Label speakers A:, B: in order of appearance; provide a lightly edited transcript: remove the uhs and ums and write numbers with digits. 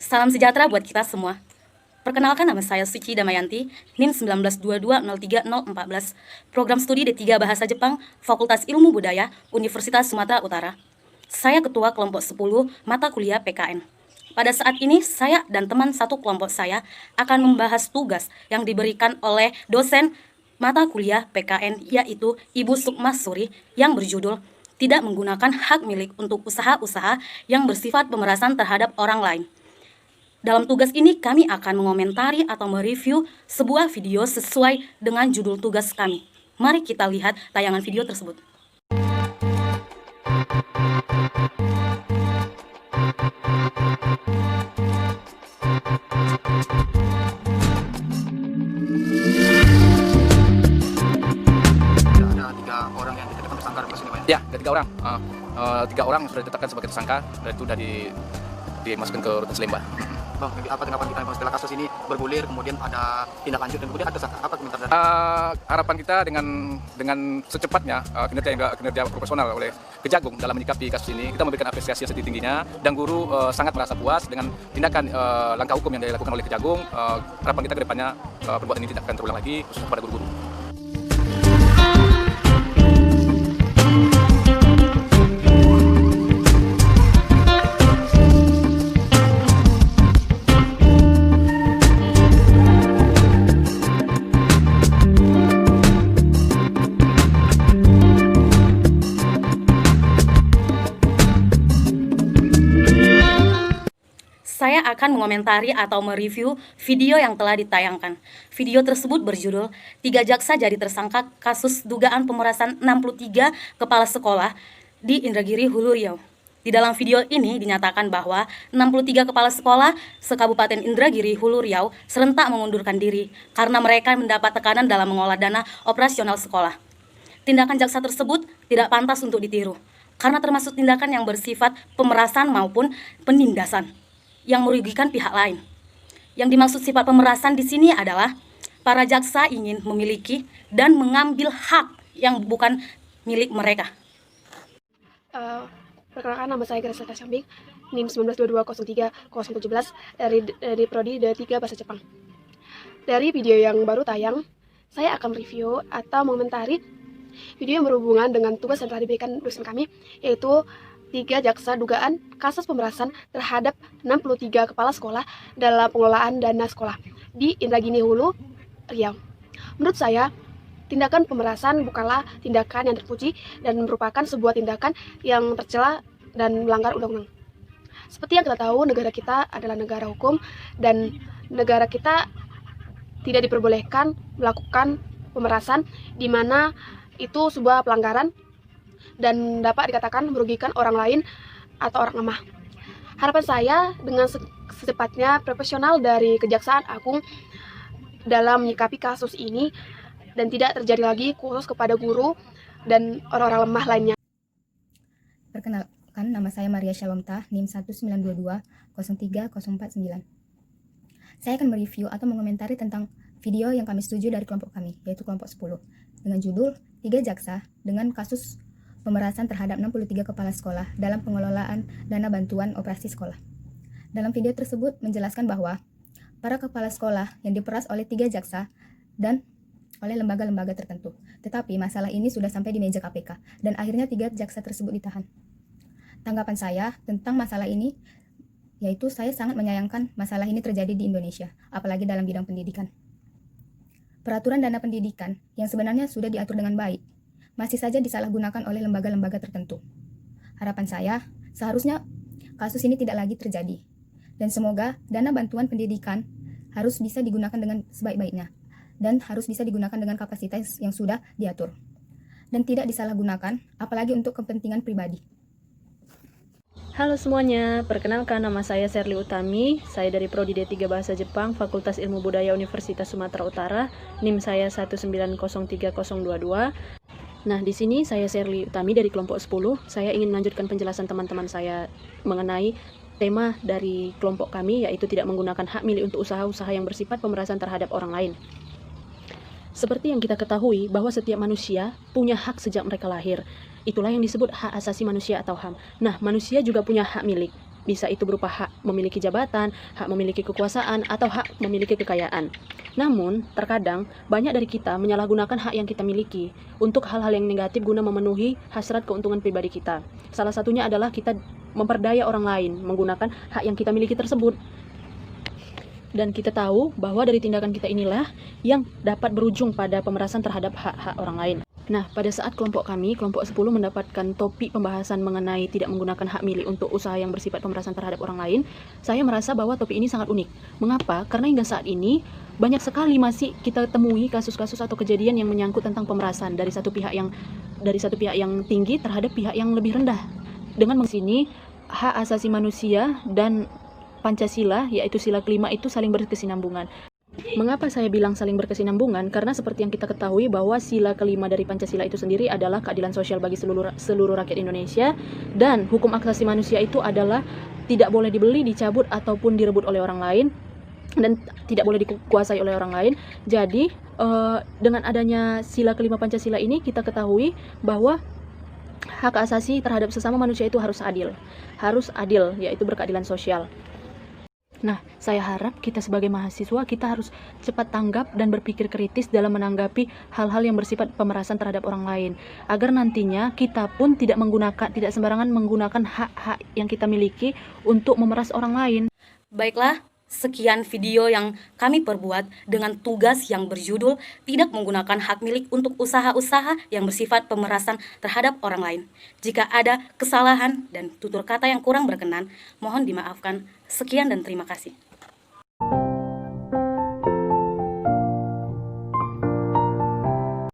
A: Salam sejahtera buat kita semua. Perkenalkan, nama saya Suci Damayanti, NIM 1922030414, Program Studi D3 Bahasa Jepang, Fakultas Ilmu Budaya, Universitas Sumatera Utara. Saya Ketua Kelompok 10 Mata Kuliah PKN. Pada saat ini, saya dan teman satu kelompok saya akan membahas tugas yang diberikan oleh dosen mata kuliah PKN, yaitu Ibu Sukma Suri, yang berjudul tidak menggunakan hak milik untuk usaha-usaha yang bersifat pemerasan terhadap orang lain. Dalam tugas ini, kami akan mengomentari atau mereview sebuah video sesuai dengan judul tugas kami. Mari kita lihat tayangan video tersebut.
B: Ada 3 orang yang ditetapkan tersangka di kasus ini, Pak?
C: Ya, ada 3 orang. 3 orang sudah ditetapkan sebagai tersangka dan itu sudah dimasukkan ke rutan Selemba.
B: Bang, apa tanggapan kita setelah kasus ini bergulir, kemudian ada tindak lanjut dan kemudian ada tersangka? Apa komentar dari?
C: Harapan kita dengan secepatnya kinerja profesional oleh Kejagung dalam menyikapi kasus ini, kita memberikan apresiasi yang setinggi-tingginya, dan guru sangat merasa puas dengan tindakan langkah hukum yang dilakukan oleh Kejagung. Harapan kita ke depannya perbuatan ini tidak akan terulang lagi, khususnya pada guru-guru.
A: Saya akan mengomentari atau mereview video yang telah ditayangkan. Video tersebut berjudul 3 jaksa jadi tersangka kasus dugaan pemerasan 63 kepala sekolah di Indragiri, Hulu Riau. Di dalam video ini dinyatakan bahwa 63 kepala sekolah sekabupaten Indragiri, Hulu Riau serentak mengundurkan diri karena mereka mendapat tekanan dalam mengolah dana operasional sekolah. Tindakan jaksa tersebut tidak pantas untuk ditiru karena termasuk tindakan yang bersifat pemerasan maupun penindasan yang merugikan pihak lain. Yang dimaksud sifat pemerasan di sini adalah para jaksa ingin memiliki dan mengambil hak yang bukan milik mereka.
D: Perkenalkan, nama saya Gracia Syambing, NIM 1922030017 dari Prodi D3 Bahasa Jepang. Dari video yang baru tayang, saya akan review atau mengomentari video yang berhubungan dengan tugas yang telah diberikan dosen kami, yaitu 3 jaksa dugaan kasus pemerasan terhadap 63 kepala sekolah dalam pengelolaan dana sekolah di Indragiri, Hulu Riau. Menurut saya, tindakan pemerasan bukanlah tindakan yang terpuji dan merupakan sebuah tindakan yang tercela dan melanggar undang-undang. Seperti yang kita tahu, negara kita adalah negara hukum dan negara kita tidak diperbolehkan melakukan pemerasan, di mana itu sebuah pelanggaran dan dapat dikatakan merugikan orang lain atau orang lemah. Harapan saya dengan secepatnya profesional dari Kejaksaan Agung dalam menyikapi kasus ini dan tidak terjadi lagi khusus kepada guru dan orang-orang lemah lainnya.
E: Perkenalkan, nama saya Maria Shalomta, NIM 1922-03049. Saya akan mereview atau mengomentari tentang video yang kami setuju dari kelompok kami, yaitu kelompok 10, dengan judul 3 jaksa dengan kasus pemerasan terhadap 63 kepala sekolah dalam pengelolaan dana bantuan operasi sekolah. Dalam video tersebut menjelaskan bahwa para kepala sekolah yang diperas oleh 3 jaksa dan oleh lembaga-lembaga tertentu. Tetapi masalah ini sudah sampai di meja KPK dan akhirnya 3 jaksa tersebut ditahan. Tanggapan saya tentang masalah ini yaitu saya sangat menyayangkan masalah ini terjadi di Indonesia, apalagi dalam bidang pendidikan. Peraturan dana pendidikan yang sebenarnya sudah diatur dengan baik masih saja disalahgunakan oleh lembaga-lembaga tertentu. Harapan saya, seharusnya kasus ini tidak lagi terjadi. Dan semoga dana bantuan pendidikan harus bisa digunakan dengan sebaik-baiknya. Dan harus bisa digunakan dengan kapasitas yang sudah diatur. Dan tidak disalahgunakan, apalagi untuk kepentingan pribadi.
F: Halo semuanya, perkenalkan nama saya Serli Utami, saya dari Prodi D3 Bahasa Jepang, Fakultas Ilmu Budaya Universitas Sumatera Utara, NIM saya 1903022. Nah, di sini saya Serli Utami dari kelompok 10. Saya ingin melanjutkan penjelasan teman-teman saya mengenai tema dari kelompok kami, yaitu tidak menggunakan hak milik untuk usaha-usaha yang bersifat pemerasan terhadap orang lain. Seperti yang kita ketahui bahwa setiap manusia punya hak sejak mereka lahir. Itulah yang disebut hak asasi manusia atau HAM. Nah, manusia juga punya hak milik. Bisa itu berupa hak memiliki jabatan, hak memiliki kekuasaan, atau hak memiliki kekayaan. Namun, terkadang banyak dari kita menyalahgunakan hak yang kita miliki untuk hal-hal yang negatif guna memenuhi hasrat keuntungan pribadi kita. Salah satunya adalah kita memperdaya orang lain menggunakan hak yang kita miliki tersebut. Dan kita tahu bahwa dari tindakan kita inilah yang dapat berujung pada pemerasan terhadap hak-hak orang lain. Nah, pada saat kelompok kami, kelompok 10 mendapatkan topik pembahasan mengenai tidak menggunakan hak milik untuk usaha yang bersifat pemerasan terhadap orang lain, saya merasa bahwa topik ini sangat unik. Mengapa? Karena hingga saat ini banyak sekali masih kita temui kasus-kasus atau kejadian yang menyangkut tentang pemerasan dari satu pihak yang tinggi terhadap pihak yang lebih rendah. Dengan sini hak asasi manusia dan Pancasila, yaitu sila kelima itu saling berkesinambungan. Mengapa saya bilang saling berkesinambungan? Karena seperti yang kita ketahui bahwa sila kelima dari Pancasila itu sendiri adalah keadilan sosial bagi seluruh rakyat Indonesia, dan hukum asasi manusia itu adalah tidak boleh dibeli, dicabut ataupun direbut oleh orang lain, dan tidak boleh dikuasai oleh orang lain. Jadi dengan adanya sila kelima Pancasila ini kita ketahui bahwa hak asasi terhadap sesama manusia itu harus adil, yaitu berkeadilan sosial. Nah, saya harap kita sebagai mahasiswa kita harus cepat tanggap dan berpikir kritis dalam menanggapi hal-hal yang bersifat pemerasan terhadap orang lain, agar nantinya kita pun tidak sembarangan menggunakan hak-hak yang kita miliki untuk memeras orang lain.
A: Baiklah, sekian video yang kami perbuat dengan tugas yang berjudul tidak menggunakan hak milik untuk usaha-usaha yang bersifat pemerasan terhadap orang lain. Jika ada kesalahan dan tutur kata yang kurang berkenan, mohon dimaafkan. Sekian dan terima kasih.